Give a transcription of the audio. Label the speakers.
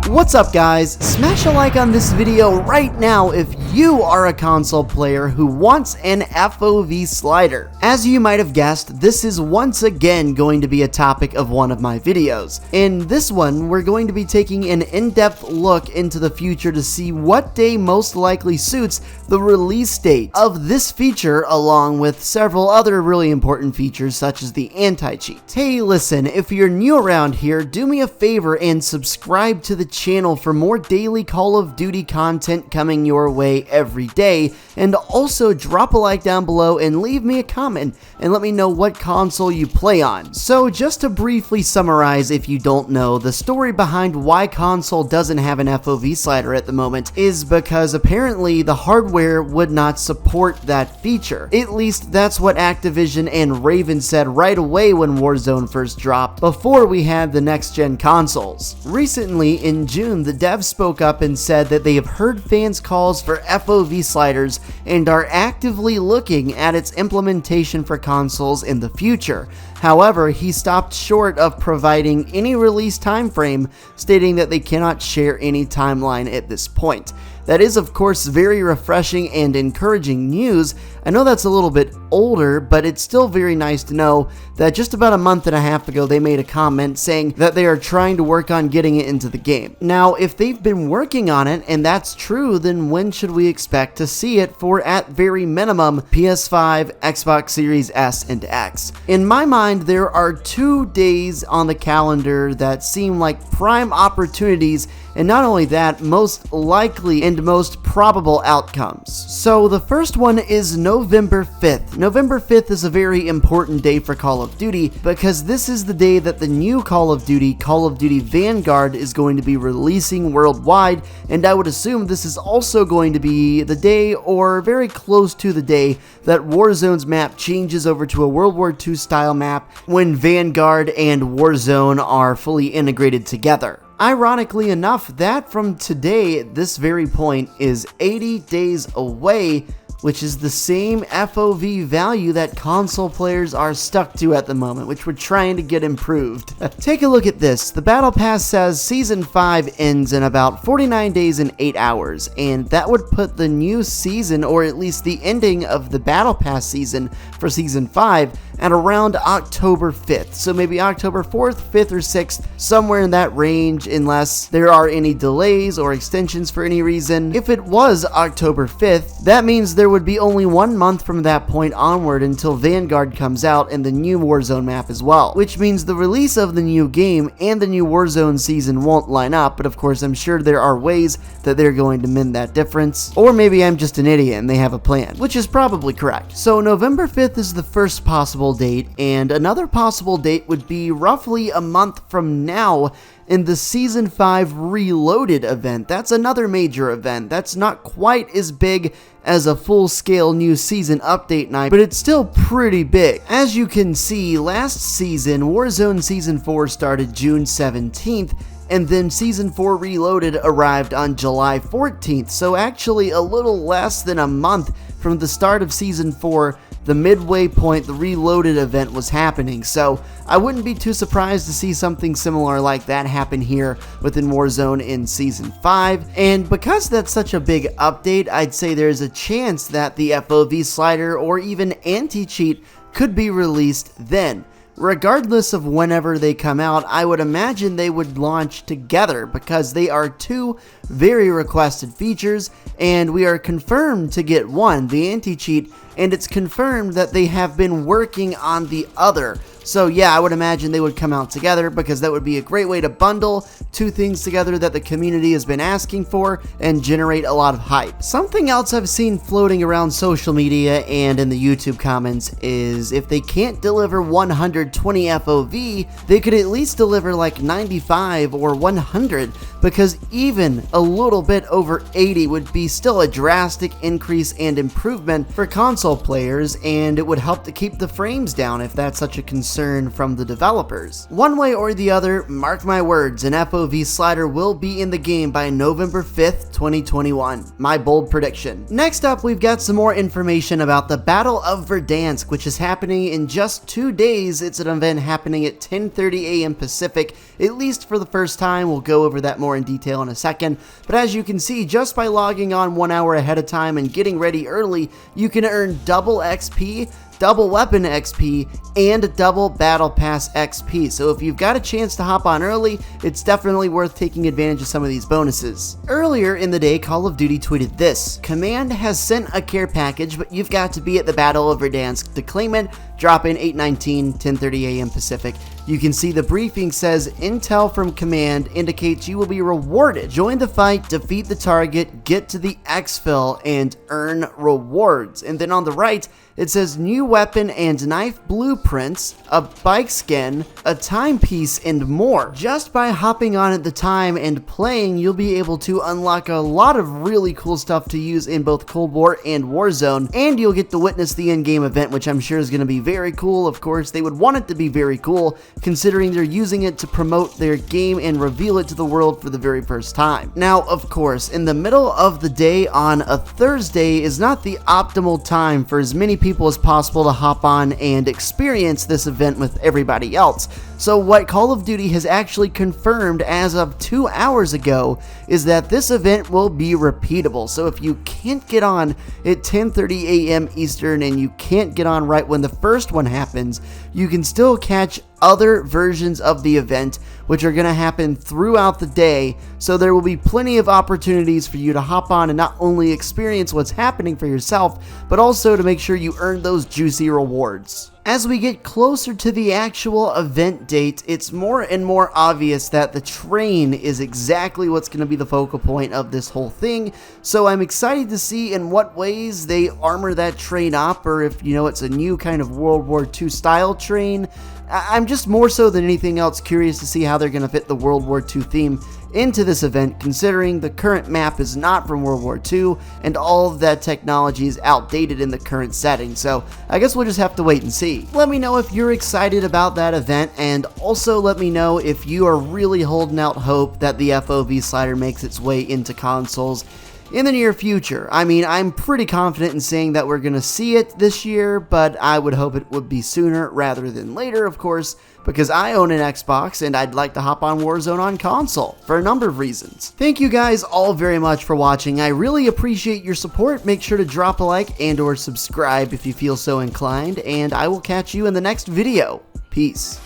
Speaker 1: What's up guys, smash a like on this video right now if you are a console player who wants an FOV slider. As you might have guessed, this is once again going to be a topic of one of my videos. In this one, we're going to be taking an in-depth look into the future to see what day most likely suits the release date of this feature, along with several other really important features such as the anti-cheat. Hey listen, if you're new around here, do me a favor and subscribe to the channel for more daily Call of Duty content coming your way every day, and also drop a like down below and leave me a comment and let me know what console you play on. So just to briefly summarize, if you don't know, the story behind why console doesn't have an FOV slider at the moment is because apparently the hardware would not support that feature. At least that's what Activision and Raven said right away when Warzone first dropped, before we had the next gen consoles. Recently, in June, the devs spoke up and said that they have heard fans' calls for FOV sliders and are actively looking at its implementation for consoles in the future. However, he stopped short of providing any release timeframe, stating that they cannot share any timeline at this point. That is, of course, very refreshing and encouraging news. I know that's a little bit older, but it's still very nice to know that just about a month and a half ago they made a comment saying that they are trying to work on getting it into the game. Now, if they've been working on it and that's true, then when should we expect to see it for, at very minimum, PS5, Xbox Series S, and X? In my mind, there are 2 days on the calendar that seem like prime opportunities, and not only that, most likely and most probable outcomes. So the first one is November 5th. November 5th is a very important day for Call of Duty because this is the day that the new Call of Duty Vanguard, is going to be releasing worldwide, and I would assume this is also going to be the day, or very close to the day, that Warzone's map changes over to a World War II style map when Vanguard and Warzone are fully integrated together. Ironically enough, that from today at this very point is 80 days away, which is the same FOV value that console players are stuck to at the moment, which we're trying to get improved. Take a look at this. The Battle Pass says Season 5 ends in about 49 days and 8 hours, and that would put the new season, or at least the ending of the Battle Pass season for Season 5, at around October 5th. So maybe October 4th, 5th, or 6th, somewhere in that range, unless there are any delays or extensions for any reason. If it was October 5th, that means there would be only 1 month from that point onward until Vanguard comes out and the new Warzone map as well, which means the release of the new game and the new Warzone season won't line up, but of course I'm sure there are ways that they're going to mend that difference. Or maybe I'm just an idiot and they have a plan, which is probably correct. So November 5th is the first possible date, and another possible date would be roughly a month from now in the Season 5 Reloaded event. That's another major event. That's not quite as big as a full-scale new season update night, but it's still pretty big. As you can see, last season, Warzone Season 4 started June 17th, and then Season 4 Reloaded arrived on July 14th, so actually a little less than a month from the start of Season 4, the midway point, the Reloaded event was happening. So I wouldn't be too surprised to see something similar like that happen here within Warzone in Season 5. And because that's such a big update, I'd say there's a chance that the FOV slider or even anti-cheat could be released then. Regardless of whenever they come out, I would imagine they would launch together because they are 2 very requested features, and we are confirmed to get one, the anti-cheat, and it's confirmed that they have been working on the other. So yeah, I would imagine they would come out together because that would be a great way to bundle 2 things together that the community has been asking for and generate a lot of hype. Something else I've seen floating around social media and in the YouTube comments is if they can't deliver 120 FOV, they could at least deliver like 95 or 100, because even a little bit over 80 would be still a drastic increase and improvement for console players, and it would help to keep the frames down if that's such a concern from the developers. One way or the other, mark my words, an FOV slider will be in the game by November 5th, 2021. My bold prediction. Next up, we've got some more information about the Battle of Verdansk, which is happening in just 2 days. It's an event happening at 10:30 a.m. Pacific, at least for the first time. We'll go over that more more in detail in a second, but as you can see, just by logging on 1 hour ahead of time and getting ready early, you can earn double XP, double weapon XP, and double battle pass XP. So if you've got a chance to hop on early, it's definitely worth taking advantage of some of these bonuses. Earlier in the day, Call of Duty tweeted this: Command has sent a care package, but you've got to be at the Battle of Verdansk to claim it. Drop in 8:19, 10:30 a.m. Pacific. You can see the briefing says intel from Command indicates you will be rewarded. Join the fight, defeat the target, get to the exfil, and earn rewards. And then on the right, it says new weapon and knife blueprints, a bike skin, a timepiece, and more. Just by hopping on at the time and playing, you'll be able to unlock a lot of really cool stuff to use in both Cold War and Warzone, and you'll get to witness the in-game event, which I'm sure is going to be very cool. Of course, they would want it to be very cool, considering they're using it to promote their game and reveal it to the world for the very first time. Now, of course, in the middle of the day on a Thursday is not the optimal time for as many people as possible to hop on and experience this event with everybody else. So what Call of Duty has actually confirmed as of 2 hours ago is that this event will be repeatable. So if you can't get on at 10:30 a.m. Eastern and you can't get on right when the first one happens, you can still catch other versions of the event, which are going to happen throughout the day. So there will be plenty of opportunities for you to hop on and not only experience what's happening for yourself, but also to make sure you earn those juicy rewards. As we get closer to the actual event date, it's more and more obvious that the train is exactly what's going to be the focal point of this whole thing. So I'm excited to see in what ways they armor that train up, or if, you know, it's a new kind of World War II style train. I'm just more so than anything else curious to see how they're going to fit the World War II theme into this event, considering the current map is not from World War II and all of that technology is outdated in the current setting. So I guess we'll just have to wait and see. Let me know if you're excited about that event, and also let me know if you are really holding out hope that the FOV slider makes its way into consoles in the near future. I mean, I'm pretty confident in saying that we're gonna see it this year, but I would hope it would be sooner rather than later, of course, because I own an Xbox and I'd like to hop on Warzone on console for a number of reasons. Thank you guys all very much for watching. I really appreciate your support. Make sure to drop a like and or subscribe if you feel so inclined, and I will catch you in the next video. Peace.